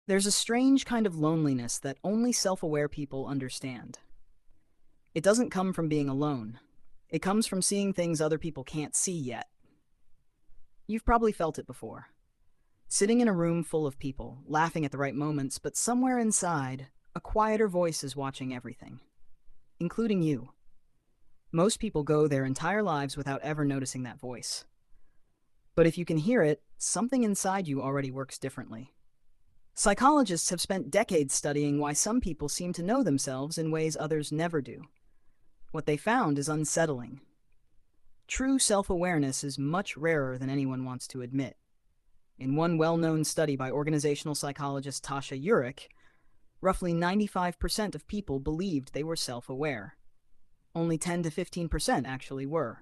There's a strange kind of loneliness that only self-aware people understand. It doesn't come from being alone. It comes from seeing things other people can't see yet. You've probably felt it before. Sitting in a room full of people, laughing at the right moments, but somewhere inside, a quieter voice is watching everything, including you. Most people go their entire lives without ever noticing that voice. But if you can hear it, something inside you already works differently. Psychologists have spent decades studying why some people seem to know themselves in ways others never do. What they found is unsettling. True self-awareness is much rarer than anyone wants to admit. In one well-known study by organizational psychologist Tasha Eurich, roughly 95% of people believed they were self-aware. Only 10 to 15% actually were.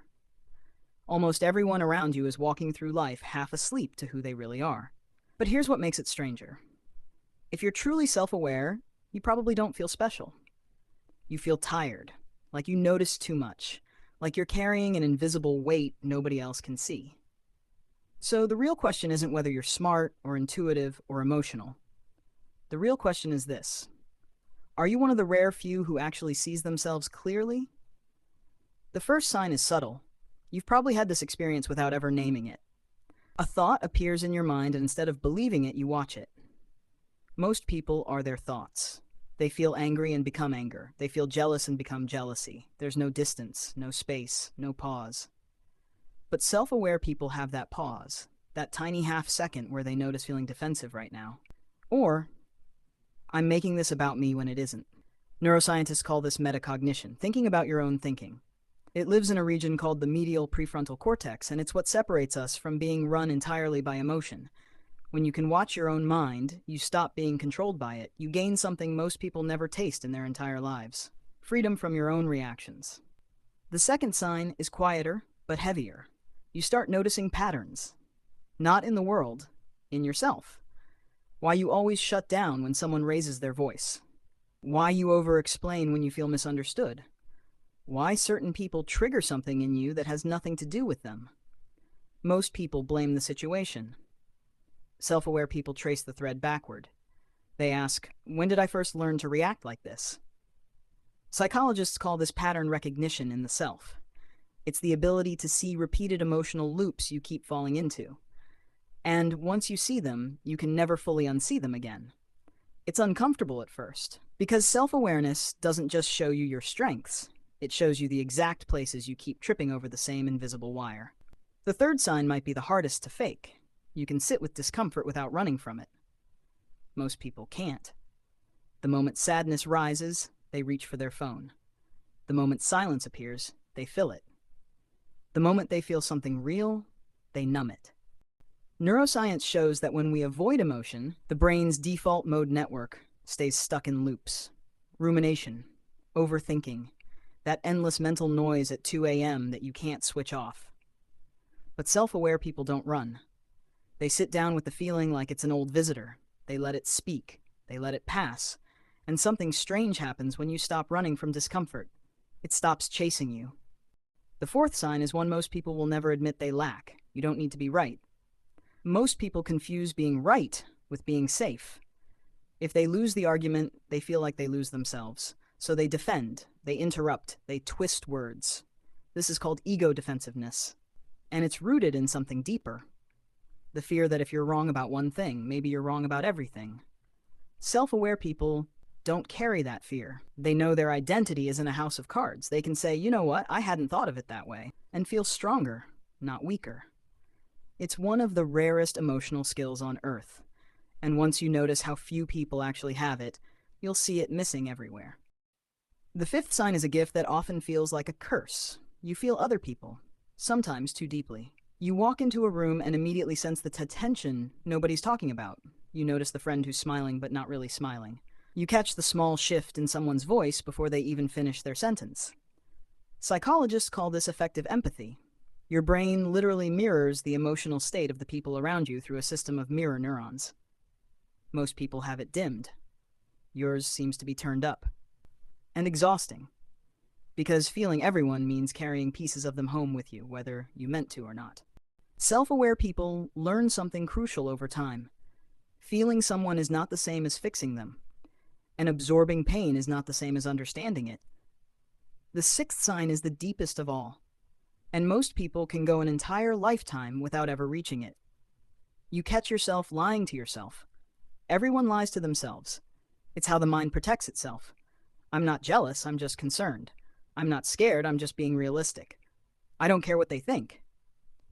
Almost everyone around you is walking through life half asleep to who they really are. But here's what makes it stranger. If you're truly self-aware, you probably don't feel special. You feel tired, like you notice too much, like you're carrying an invisible weight nobody else can see. So the real question isn't whether you're smart or intuitive or emotional. The real question is this: are you one of the rare few who actually sees themselves clearly? The first sign is subtle. You've probably had this experience without ever naming it. A thought appears in your mind, and instead of believing it, you watch it. Most people are their thoughts. They feel angry and become anger. They feel jealous and become jealousy. There's no distance, no space, no pause. But self-aware people have that pause, that tiny half-second where they notice feeling defensive right now. Or, I'm making this about me when it isn't. Neuroscientists call this metacognition, thinking about your own thinking. It lives in a region called the medial prefrontal cortex, and it's what separates us from being run entirely by emotion. When you can watch your own mind, you stop being controlled by it. You gain something most people never taste in their entire lives: freedom from your own reactions. The second sign is quieter, but heavier. You start noticing patterns. Not in the world, in yourself. Why you always shut down when someone raises their voice. Why you over-explain when you feel misunderstood. Why certain people trigger something in you that has nothing to do with them. Most people blame the situation. Self-aware people trace the thread backward. They ask, when did I first learn to react like this? Psychologists call this pattern recognition in the self. It's the ability to see repeated emotional loops you keep falling into. And once you see them, you can never fully unsee them again. It's uncomfortable at first, because self-awareness doesn't just show you your strengths. It shows you the exact places you keep tripping over the same invisible wire. The third sign might be the hardest to fake. You can sit with discomfort without running from it. Most people can't. The moment sadness rises, they reach for their phone. The moment silence appears, they fill it. The moment they feel something real, they numb it. Neuroscience shows that when we avoid emotion, the brain's default mode network stays stuck in loops. Rumination, overthinking, that endless mental noise at 2 a.m. that you can't switch off. But self-aware people don't run. They sit down with the feeling like it's an old visitor. They let it speak. They let it pass. And something strange happens when you stop running from discomfort. It stops chasing you. The fourth sign is one most people will never admit they lack. You don't need to be right. Most people confuse being right with being safe. If they lose the argument, they feel like they lose themselves. So they defend, they interrupt, they twist words. This is called ego defensiveness. And it's rooted in something deeper. The fear that if you're wrong about one thing, maybe you're wrong about everything. Self-aware people don't carry that fear. They know their identity isn't a house of cards. They can say, you know what, I hadn't thought of it that way, and feel stronger, not weaker. It's one of the rarest emotional skills on Earth. And once you notice how few people actually have it, you'll see it missing everywhere. The fifth sign is a gift that often feels like a curse. You feel other people, sometimes too deeply. You walk into a room and immediately sense the tension nobody's talking about. You notice the friend who's smiling but not really smiling. You catch the small shift in someone's voice before they even finish their sentence. Psychologists call this affective empathy. Your brain literally mirrors the emotional state of the people around you through a system of mirror neurons. Most people have it dimmed. Yours seems to be turned up. And exhausting. Because feeling everyone means carrying pieces of them home with you, whether you meant to or not. Self-aware people learn something crucial over time. Feeling someone is not the same as fixing them, and absorbing pain is not the same as understanding it. The sixth sign is the deepest of all, and most people can go an entire lifetime without ever reaching it. You catch yourself lying to yourself. Everyone lies to themselves. It's how the mind protects itself. I'm not jealous, I'm just concerned. I'm not scared, I'm just being realistic. I don't care what they think.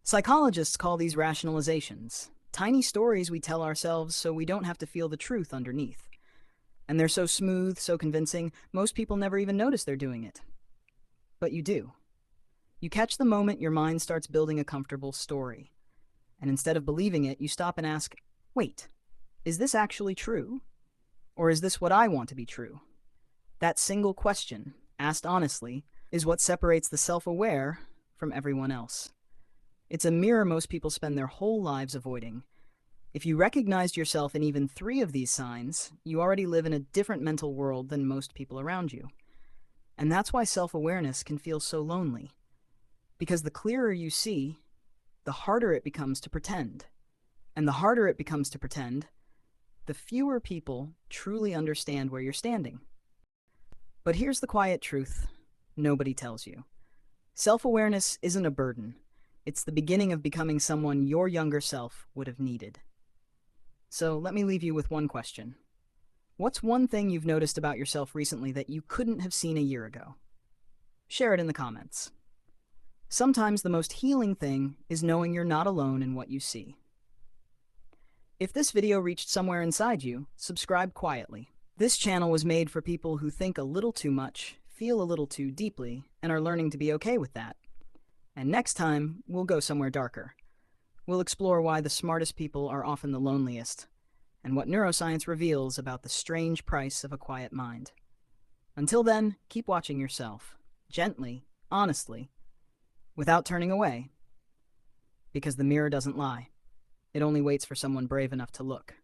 Psychologists call these rationalizations, tiny stories we tell ourselves so we don't have to feel the truth underneath. And they're so smooth, so convincing, most people never even notice they're doing it. But you do. You catch the moment your mind starts building a comfortable story. And instead of believing it, you stop and ask, wait, is this actually true? Or is this what I want to be true? That single question, asked honestly, is what separates the self-aware from everyone else. It's a mirror most people spend their whole lives avoiding. If you recognized yourself in even 3 of these signs, you already live in a different mental world than most people around you. And that's why self-awareness can feel so lonely. Because the clearer you see, the harder it becomes to pretend. And the harder it becomes to pretend, the fewer people truly understand where you're standing. But here's the quiet truth nobody tells you. Self-awareness isn't a burden. It's the beginning of becoming someone your younger self would have needed. So let me leave you with one question. What's one thing you've noticed about yourself recently that you couldn't have seen a year ago? Share it in the comments. Sometimes the most healing thing is knowing you're not alone in what you see. If this video reached somewhere inside you, subscribe quietly. This channel was made for people who think a little too much, feel a little too deeply, and are learning to be okay with that. And next time, we'll go somewhere darker. We'll explore why the smartest people are often the loneliest, and what neuroscience reveals about the strange price of a quiet mind. Until then, keep watching yourself, gently, honestly, without turning away, because the mirror doesn't lie. It only waits for someone brave enough to look.